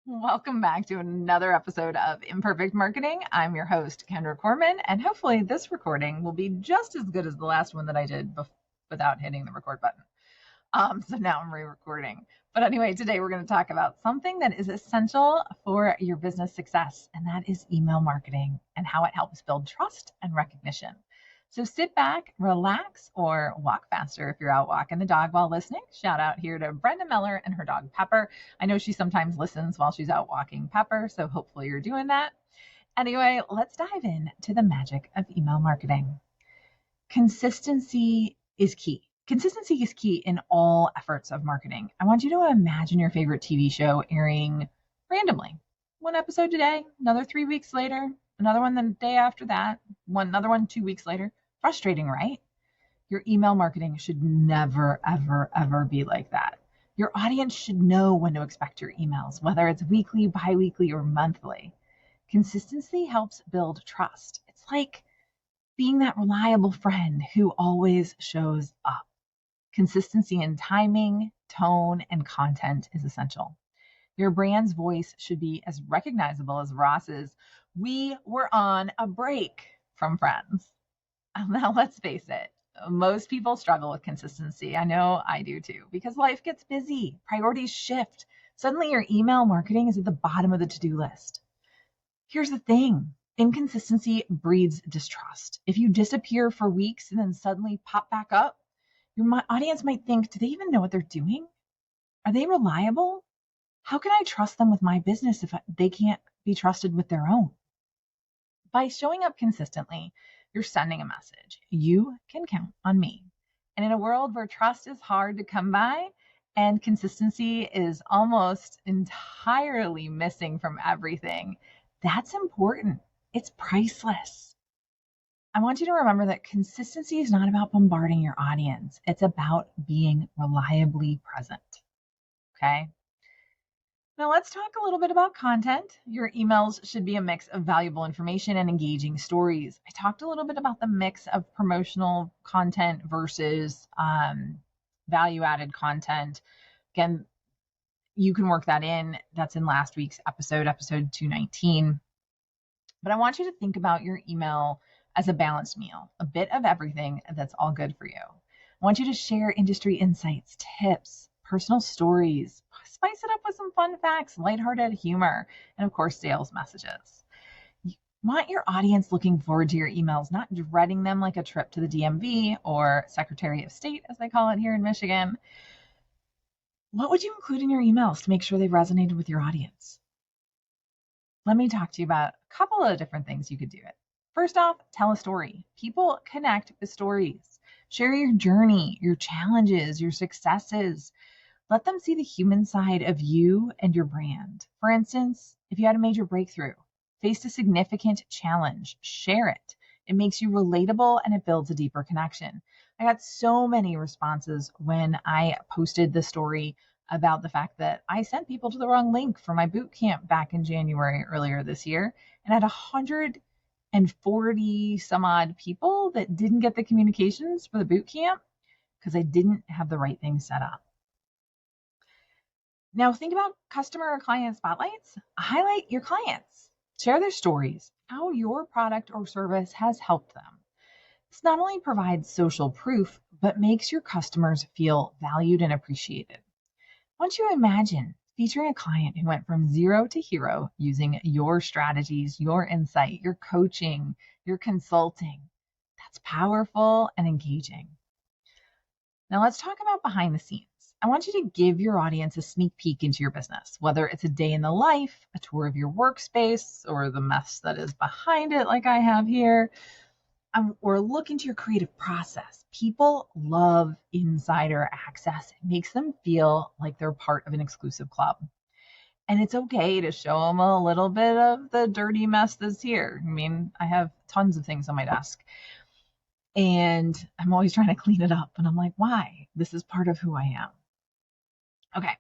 Welcome back to another episode of Imperfect Marketing. I'm your host, Kendra Corman, and hopefully this recording will be just as good as the last one that I did without hitting the record button. So now I'm re-recording. But anyway, today we're going to talk about something that is essential for your business success, and that is email marketing and how it helps build trust and recognition. So sit back, relax, or walk faster if you're out walking the dog while listening. Shout out here to Brenda Miller and her dog Pepper. I know she sometimes listens while she's out walking Pepper, so hopefully you're doing that. Anyway, let's dive in to the magic of email marketing. Consistency is key. Consistency is key in all efforts of marketing. I want you to imagine your favorite TV show airing randomly. One episode today, another 3 weeks later, another one the day after that, another one 2 weeks later. Frustrating, right? Your email marketing should never, ever, ever be like that. Your audience should know when to expect your emails, whether it's weekly, bi-weekly, or monthly. Consistency helps build trust. It's like being that reliable friend who always shows up. Consistency in timing, tone, and content is essential. Your brand's voice should be as recognizable as Ross's "We were on a break" from Friends. Now, let's face it, most people struggle with consistency. I know I do too, because life gets busy, priorities shift. Suddenly, your email marketing is at the bottom of the to-do list. Here's the thing. Inconsistency breeds distrust. If you disappear for weeks and then suddenly pop back up, your audience might think, do they even know what they're doing? Are they reliable? How can I trust them with my business if they can't be trusted with their own? By showing up consistently, you're sending a message. You can count on me. And in a world where trust is hard to come by and consistency is almost entirely missing from everything, that's important. It's priceless. I want you to remember that consistency is not about bombarding your audience. It's about being reliably present. Okay? Now let's talk a little bit about content. Your emails should be a mix of valuable information and engaging stories. I talked a little bit about the mix of promotional content versus value-added content. Again, you can work that in. That's in last week's episode 219. But I want you to think about your email as a balanced meal, a bit of everything that's all good for you. I want you to share industry insights, tips, personal stories, spice it up with some fun facts, lighthearted humor, and of course, sales messages. You want your audience looking forward to your emails, not dreading them like a trip to the DMV or Secretary of State, as they call it here in Michigan. What would you include in your emails to make sure they resonated with your audience? Let me talk to you about a couple of different things you could do it. First off, tell a story. People connect with stories. Share your journey, your challenges, your successes. Let them see the human side of you and your brand. For instance, if you had a major breakthrough, faced a significant challenge, share it. It makes you relatable and it builds a deeper connection. I got so many responses when I posted the story about the fact that I sent people to the wrong link for my boot camp back in January earlier this year, and had 140 some odd people that didn't get the communications for the boot camp because I didn't have the right thing set up. Now think about customer or client spotlights. Highlight your clients. Share their stories, how your product or service has helped them. This not only provides social proof, but makes your customers feel valued and appreciated. Once you imagine featuring a client who went from zero to hero using your strategies, your insight, your coaching, your consulting, that's powerful and engaging. Now let's talk about behind the scenes. I want you to give your audience a sneak peek into your business, whether it's a day in the life, a tour of your workspace, or the mess that is behind it like I have here, or look into your creative process. People love insider access. It makes them feel like they're part of an exclusive club. And it's okay to show them a little bit of the dirty mess that's here. I mean, I have tons of things on my desk, and I'm always trying to clean it up. And I'm like, why? This is part of who I am. Okay.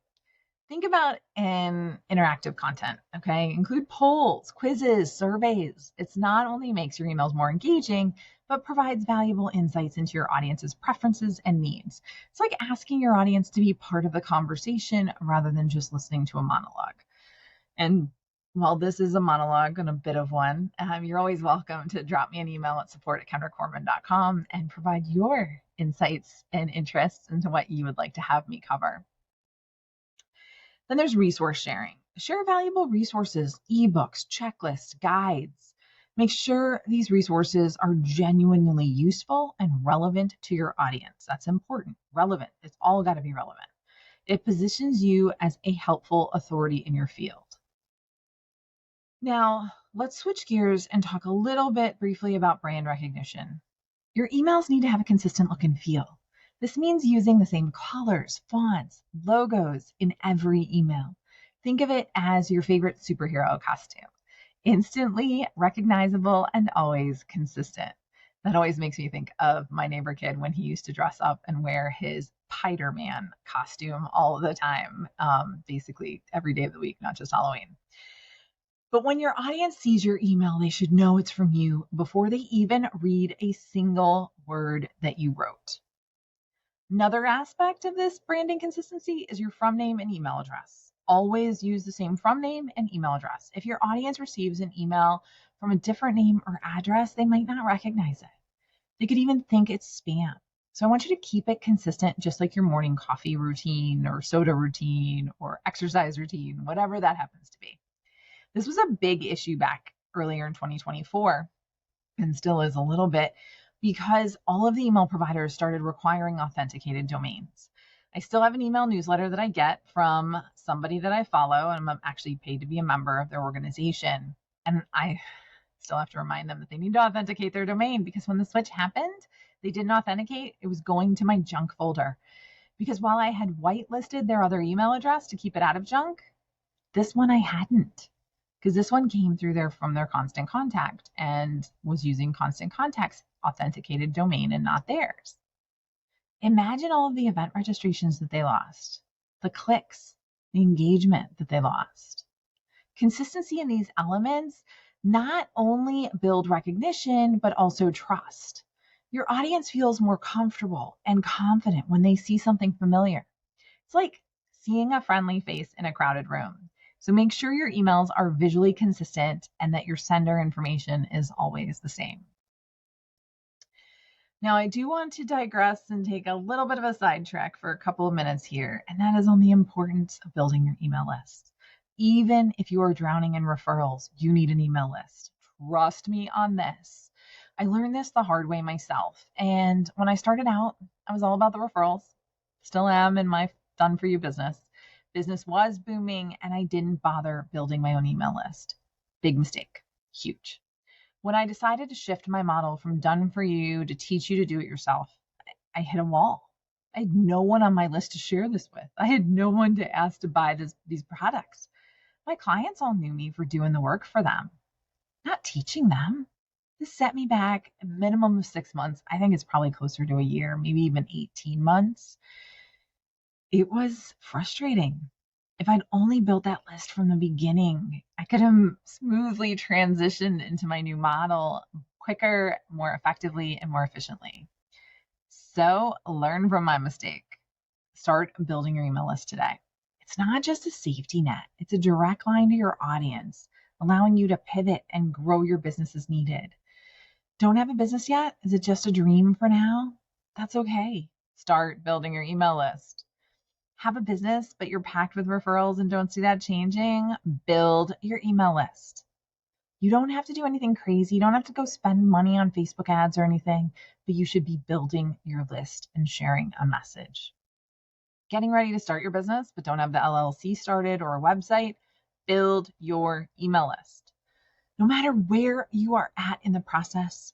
Think about an interactive content, okay? Include polls, quizzes, surveys. It's not only makes your emails more engaging, but provides valuable insights into your audience's preferences and needs. It's like asking your audience to be part of the conversation rather than just listening to a monologue. And while this is a monologue and a bit of one, you're always welcome to drop me an email at support@kendracorman.com and provide your insights and interests into what you would like to have me cover. Then there's resource sharing. Share valuable resources, ebooks, checklists, guides. Make sure these resources are genuinely useful and relevant to your audience. That's important. Relevant. It's all got to be relevant. It positions you as a helpful authority in your field. Now, let's switch gears and talk a little bit briefly about brand recognition. Your emails need to have a consistent look and feel. This means using the same colors, fonts, logos in every email. Think of it as your favorite superhero costume. Instantly recognizable and always consistent. That always makes me think of my neighbor kid when he used to dress up and wear his Spider-Man costume all the time, basically every day of the week, not just Halloween. But when your audience sees your email, they should know it's from you before they even read a single word that you wrote. Another aspect of this branding consistency is your from name and email address. Always use the same from name and email address. If your audience receives an email from a different name or address, they might not recognize it. They could even think it's spam. So I want you to keep it consistent, just like your morning coffee routine or soda routine or exercise routine, whatever that happens to be. This was a big issue back earlier in 2024 and still is a little bit because all of the email providers started requiring authenticated domains. I still have an email newsletter that I get from somebody that I follow, and I'm actually paid to be a member of their organization. And I still have to remind them that they need to authenticate their domain because when the switch happened, they didn't authenticate. It was going to my junk folder because while I had whitelisted their other email address to keep it out of junk, this one I hadn't. Because this one came through from their Constant Contact and was using Constant Contact's authenticated domain and not theirs. Imagine all of the event registrations that they lost, the clicks, the engagement that they lost. Consistency in these elements not only build recognition, but also trust. Your audience feels more comfortable and confident when they see something familiar. It's like seeing a friendly face in a crowded room. So make sure your emails are visually consistent and that your sender information is always the same. Now, I do want to digress and take a little bit of a sidetrack for a couple of minutes here, and that is on the importance of building your email list. Even if you are drowning in referrals, you need an email list. Trust me on this. I learned this the hard way myself. And when I started out, I was all about the referrals. Still am in my done for you business. Business was booming and I didn't bother building my own email list. Big mistake. Huge. When I decided to shift my model from done for you to teach you to do it yourself, I hit a wall. I had no one on my list to share this with. I had no one to ask to buy these products. My clients all knew me for doing the work for them, not teaching them. This set me back a minimum of 6 months. I think it's probably closer to a year, maybe even 18 months. It was frustrating. If I'd only built that list from the beginning, I could have smoothly transitioned into my new model quicker, more effectively, and more efficiently. So learn from my mistake. Start building your email list today. It's not just a safety net. It's a direct line to your audience, allowing you to pivot and grow your business as needed. Don't have a business yet? Is it just a dream for now? That's okay. Start building your email list. Have a business, but you're packed with referrals and don't see that changing? Build your email list. You don't have to do anything crazy. You don't have to go spend money on Facebook ads or anything, but you should be building your list and sharing a message. Getting ready to start your business, but don't have the LLC started or a website? Build your email list. No matter where you are at in the process,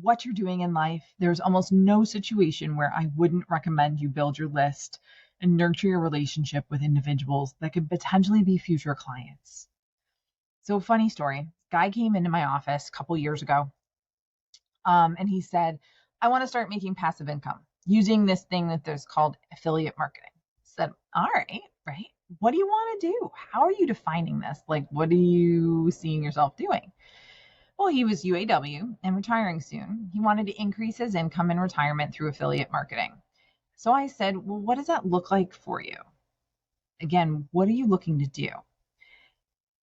what you're doing in life, there's almost no situation where I wouldn't recommend you build your list and nurture your relationship with individuals that could potentially be future clients. So funny story, guy came into my office a couple years ago and he said, I want to start making passive income using this thing that there's called affiliate marketing. I said, all right. What do you want to do? How are you defining this? Like, what are you seeing yourself doing? Well, he was UAW and retiring soon. He wanted to increase his income in retirement through affiliate marketing. So I said, well, what does that look like for you? Again, what are you looking to do?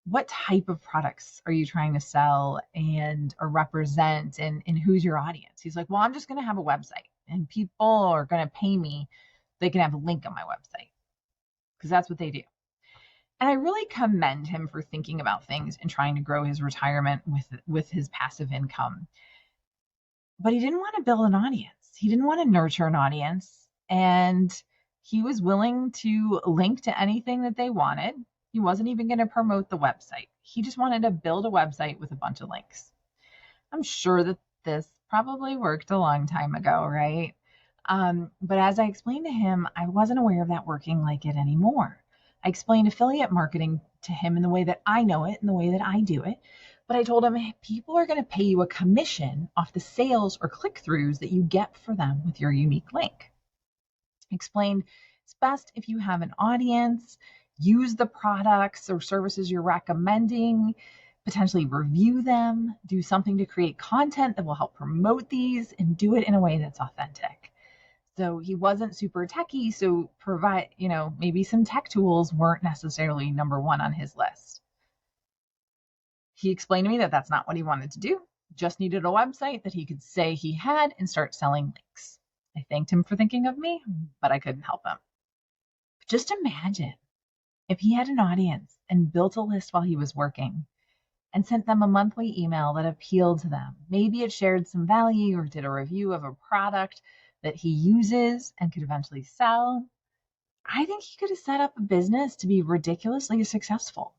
what type of products are you trying to sell and or represent, and who's your audience? He's like, well, I'm just going to have a website and people are going to pay me. They can have a link on my website because that's what they do. And I really commend him for thinking about things and trying to grow his retirement with his passive income. But he didn't want to build an audience. He didn't want to nurture an audience. And he was willing to link to anything that they wanted. He wasn't even going to promote the website. He just wanted to build a website with a bunch of links. I'm sure that this probably worked a long time ago, right? But as I explained to him, I wasn't aware of that working like it anymore. I explained affiliate marketing to him in the way that I know it, in the way that I do it. But I told him, hey, people are going to pay you a commission off the sales or click-throughs that you get for them with your unique link. I explained it's best if you have an audience, use the products or services you're recommending, potentially review them, do something to create content that will help promote these, and do it in a way that's authentic. So he wasn't super techy, so provide, maybe some tech tools weren't necessarily number one on his list. He explained to me that that's not what he wanted to do, just needed a website that he could say he had and start selling links. I thanked him for thinking of me, but I couldn't help him. But just imagine if he had an audience and built a list while he was working and sent them a monthly email that appealed to them. Maybe it shared some value or did a review of a product that he uses and could eventually sell. I think he could have set up a business to be ridiculously successful.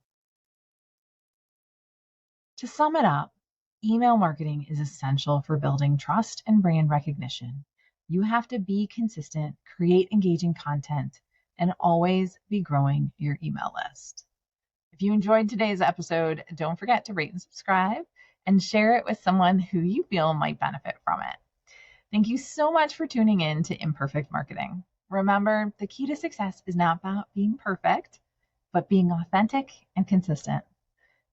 To sum it up, email marketing is essential for building trust and brand recognition. You have to be consistent, create engaging content, and always be growing your email list. If you enjoyed today's episode, don't forget to rate and subscribe and share it with someone who you feel might benefit from it. Thank you so much for tuning in to Imperfect Marketing. Remember, the key to success is not about being perfect, but being authentic and consistent.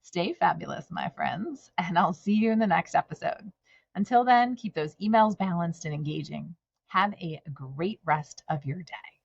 Stay fabulous, my friends, and I'll see you in the next episode. Until then, keep those emails balanced and engaging. Have a great rest of your day.